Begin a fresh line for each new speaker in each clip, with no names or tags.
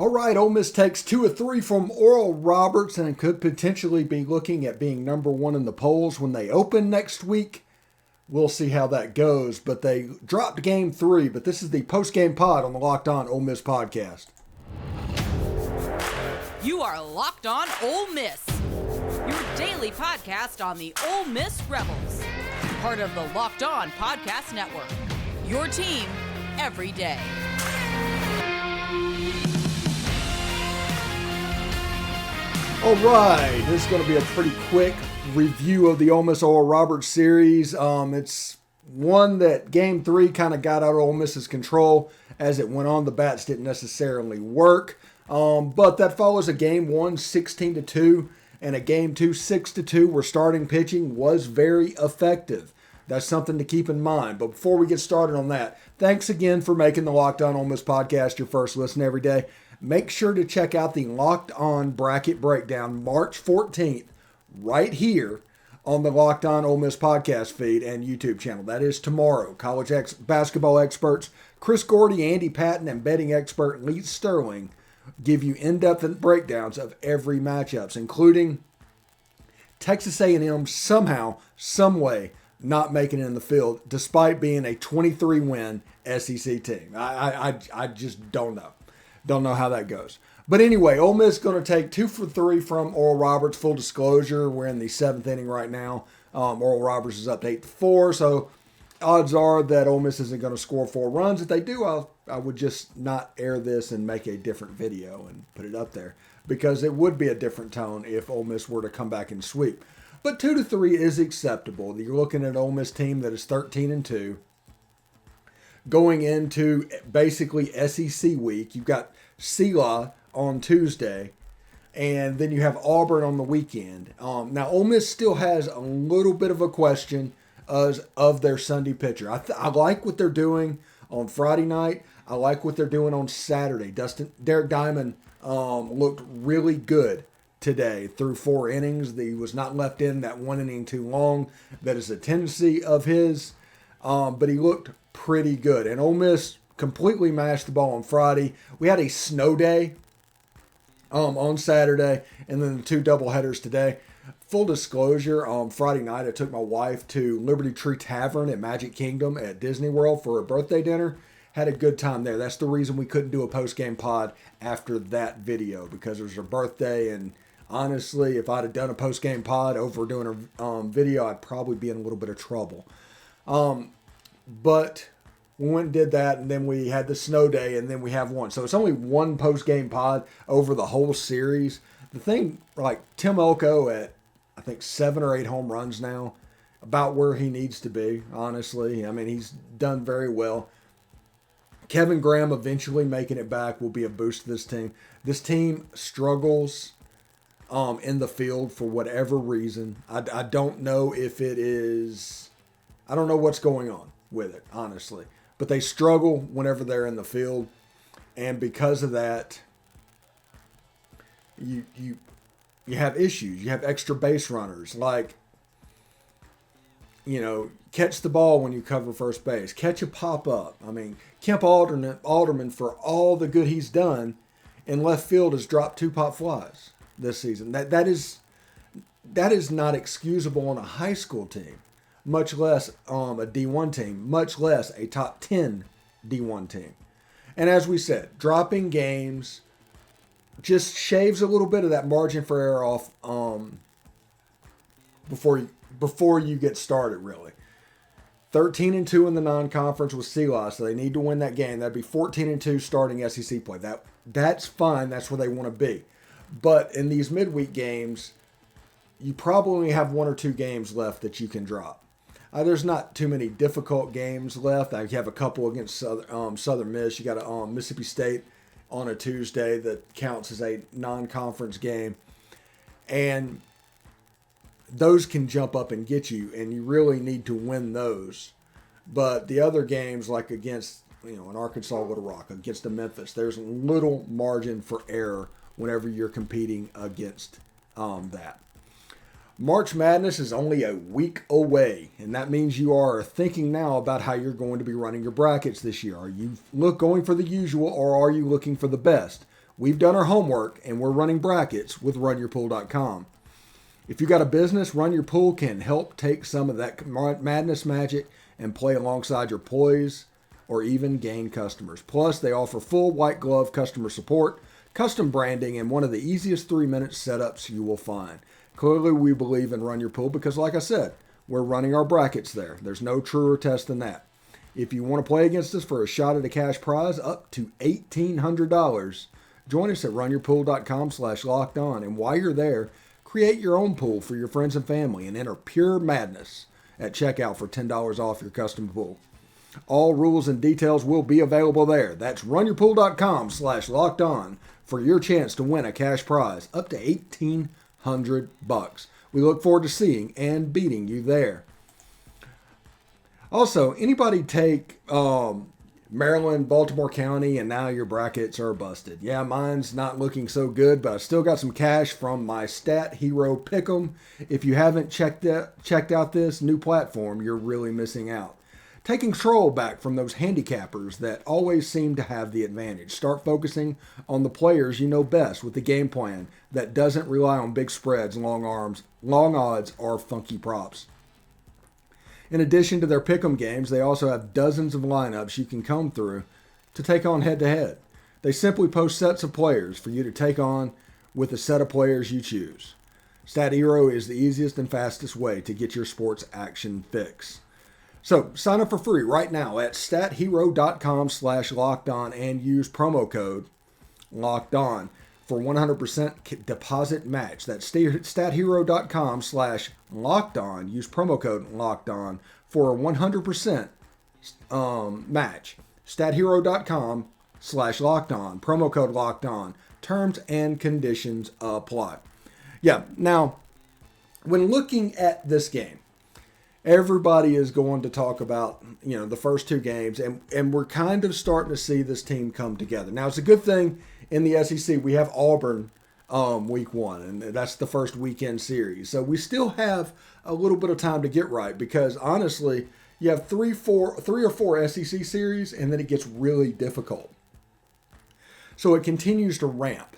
All right, Ole Miss takes 2 of 3 from Oral Roberts and could potentially be looking at being number 1 in the polls when they open next week. We'll see how that goes, but they dropped game 3, but this is the post-game pod on the Locked On Ole Miss podcast.
You are Locked On Ole Miss, your daily podcast on the Ole Miss Rebels, part of the Locked On Podcast Network, your team every day.
All right, this is going to be a pretty quick review of the Ole Miss Oral Roberts series. It's one that Game 3 kind of got out of Ole Miss's control as it went on. The bats didn't necessarily work, but that follows a Game 1 16-2 and a Game 2 6-2 where starting pitching was very effective. That's something to keep in mind. But before we get started on that, thanks again for making the Locked On Ole Miss podcast your first listen every day. Make sure to check out the Locked On Bracket Breakdown March 14th right here on the Locked On Ole Miss podcast feed and YouTube channel. That is tomorrow. College basketball experts Chris Gordy, Andy Patton, and betting expert Lee Sterling give you in-depth breakdowns of every matchups, including Texas A&M somehow, some way, not making it in the field despite being a 23-win SEC team. I just don't know. Don't know how that goes. But anyway, Ole Miss is going to take 2 for 3 from Oral Roberts. Full disclosure, we're in the 7th inning right now. Oral Roberts is up 8-4, so odds are that Ole Miss isn't going to score 4 runs. If they do, I would just not air this and make a different video and put it up there, because it would be a different tone if Ole Miss were to come back and sweep. But 2-3 is acceptable. You're looking at an Ole Miss team that is 13-2. Going into basically SEC week, you've got Sela on Tuesday, and then you have Auburn on the weekend. Now, Ole Miss still has a little bit of a question of their Sunday pitcher. I like what they're doing on Friday night. I like what they're doing on Saturday. Derek Diamond looked really good today through 4 innings. He was not left in that 1 inning too long. That is a tendency of his, but he looked pretty good. And Ole Miss completely mashed the ball on Friday. We had a snow day on Saturday, and then the 2 doubleheaders today. Full disclosure, Friday night I took my wife to Liberty Tree Tavern at Magic Kingdom at Disney World for a birthday dinner. Had a good time there. That's the reason we couldn't do a post-game pod after that video, because it was her birthday, and honestly, if I'd have done a post-game pod over doing a video, I'd probably be in a little bit of trouble. But we went and did that, and then we had the snow day, and then we have one. So it's only one post-game pod over the whole series. The thing, like Tim Elko at, I think, 7 or 8 home runs now, about where he needs to be, honestly. I mean, he's done very well. Kevin Graham eventually making it back will be a boost to this team. This team struggles in the field for whatever reason. I don't know if it is, I don't know what's going on with it, honestly. But they struggle whenever they're in the field. And because of that, you have issues. You have extra base runners. Like, catch the ball when you cover first base. Catch a pop-up. I mean, Kemp Alderman, for all the good he's done in left field, has dropped 2 pop flies this season. That is not excusable on a high school team, much less a D1 team, much less a top 10 D1 team. And as we said, dropping games just shaves a little bit of that margin for error off before you get started, really. 13-2 in the non-conference with Sela, so they need to win that game. That'd be 14-2 starting SEC play. That's fine. That's where they want to be. But in these midweek games, you probably only have 1 or 2 games left that you can drop. There's not too many difficult games left. You have a couple against Southern Miss. You got a Mississippi State on a Tuesday that counts as a non-conference game. And those can jump up and get you, and you really need to win those. But the other games, like against an Arkansas Little Rock, against the Memphis, there's little margin for error whenever you're competing against that. March Madness is only a week away, and that means you are thinking now about how you're going to be running your brackets this year. Are you going for the usual, or are you looking for the best? We've done our homework, and we're running brackets with runyourpool.com. If you got a business, Run Your Pool can help take some of that madness magic and play alongside your employees or even gain customers. Plus, they offer full white glove customer support, custom branding, and one of the easiest 3-minute setups you will find. Clearly, we believe in Run Your Pool because, like I said, we're running our brackets there. There's no truer test than that. If you want to play against us for a shot at a cash prize up to $1,800, join us at runyourpool.com/lockedon. And while you're there, create your own pool for your friends and family and enter Pure Madness at checkout for $10 off your custom pool. All rules and details will be available there. That's runyourpool.com/lockedon for your chance to win a cash prize up to $1,800. We look forward to seeing and beating you there. Also, anybody take Maryland, Baltimore County, and now your brackets are busted. Yeah, mine's not looking so good, but I still got some cash from my Stat Hero Pick'em. If you haven't checked out this new platform, you're really missing out. Take control back from those handicappers that always seem to have the advantage. Start focusing on the players you know best with the game plan that doesn't rely on big spreads, long odds, or funky props. In addition to their pick'em games, they also have dozens of lineups you can comb through to take on head-to-head. They simply post sets of players for you to take on with the set of players you choose. Stat Hero is the easiest and fastest way to get your sports action fix. So sign up for free right now at stathero.com/lockedon and use promo code LOCKEDON for 100% deposit match. That's stathero.com/lockedon. Use promo code LOCKEDON for a 100% match. stathero.com/lockedon. Promo code LOCKEDON. Terms and conditions apply. Yeah, now, when looking at this game, everybody is going to talk about, the first two games, and we're kind of starting to see this team come together. Now, it's a good thing in the SEC we have Auburn week 1, and that's the first weekend series. So we still have a little bit of time to get right because, honestly, you have three or four SEC series, and then it gets really difficult. So it continues to ramp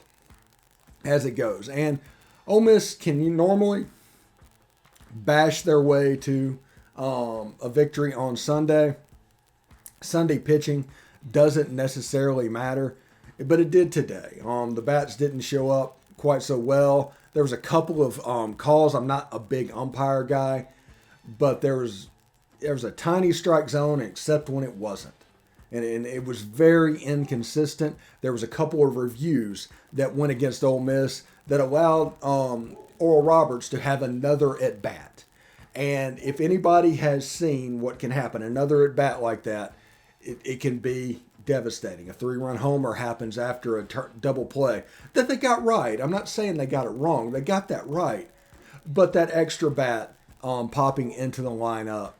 as it goes. And Ole Miss can normally bash their way to a victory on Sunday. Sunday pitching doesn't necessarily matter, but it did today. The bats didn't show up quite so well. There was a couple of calls. I'm not a big umpire guy, but there was a tiny strike zone except when it wasn't. And it was very inconsistent. There was a couple of reviews that went against Ole Miss that allowed Oral Roberts to have another at-bat. And if anybody has seen what can happen, another at-bat like that, it can be devastating. A 3-run homer happens after a double play that they got right. I'm not saying they got it wrong. They got that right. But that extra bat popping into the lineup,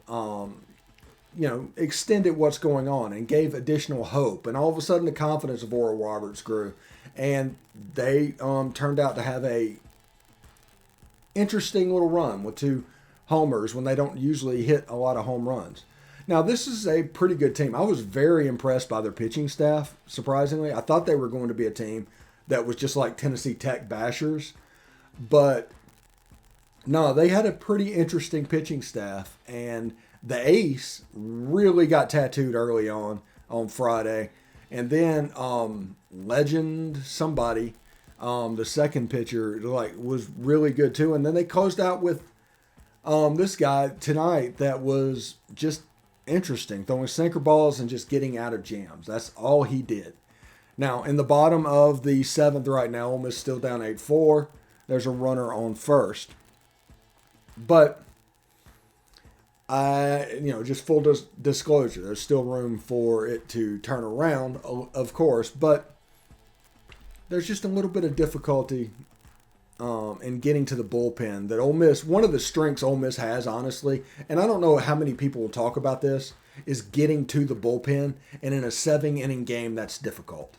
extended what's going on and gave additional hope. And all of a sudden the confidence of Oral Roberts grew. And they turned out to have a interesting little run with 2 homers when they don't usually hit a lot of home runs. Now, this is a pretty good team. I was very impressed by their pitching staff, surprisingly. I thought they were going to be a team that was just like Tennessee Tech bashers. But no, they had a pretty interesting pitching staff. And the ace really got tattooed early on Friday. And then legend somebody, the second pitcher, was really good too. And then they closed out with this guy tonight that was just interesting, throwing sinker balls and just getting out of jams. That's all he did. Now, in the bottom of the 7th right now, Ole Miss still down 8-4. There's a runner on first. But just full disclosure, there's still room for it to turn around, of course, but there's just a little bit of difficulty in getting to the bullpen that Ole Miss, one of the strengths Ole Miss has, honestly, and I don't know how many people will talk about this, is getting to the bullpen, and in a 7-inning game, that's difficult.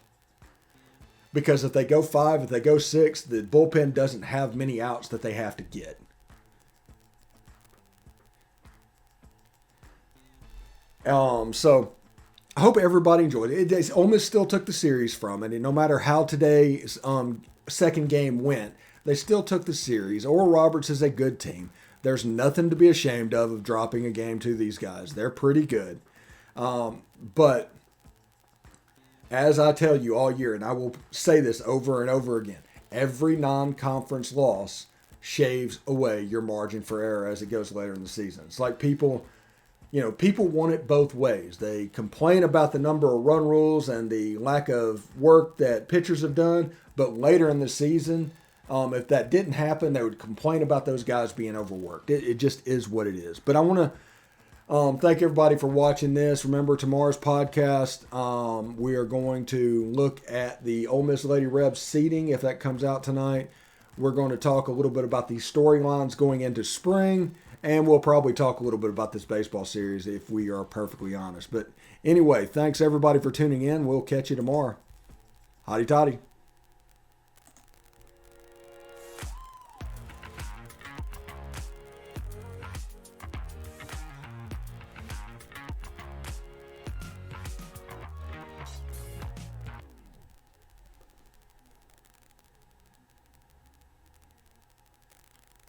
Because if they go 5, if they go 6, the bullpen doesn't have many outs that they have to get. So I hope everybody enjoyed it. Ole Miss still took the series from it, and no matter how today's second game went, they still took the series. Oral Roberts is a good team. There's nothing to be ashamed of dropping a game to these guys. They're pretty good. But as I tell you all year, and I will say this over and over again, every non-conference loss shaves away your margin for error as it goes later in the season. It's like people want it both ways. They complain about the number of run rules and the lack of work that pitchers have done, but later in the season, if that didn't happen, they would complain about those guys being overworked. It just is what it is. But I want to thank everybody for watching this. Remember, tomorrow's podcast, we are going to look at the Ole Miss Lady Rebs seeding, if that comes out tonight. We're going to talk a little bit about the storylines going into spring, and we'll probably talk a little bit about this baseball series if we are perfectly honest. But anyway, thanks everybody for tuning in. We'll catch you tomorrow. Hotty toddy.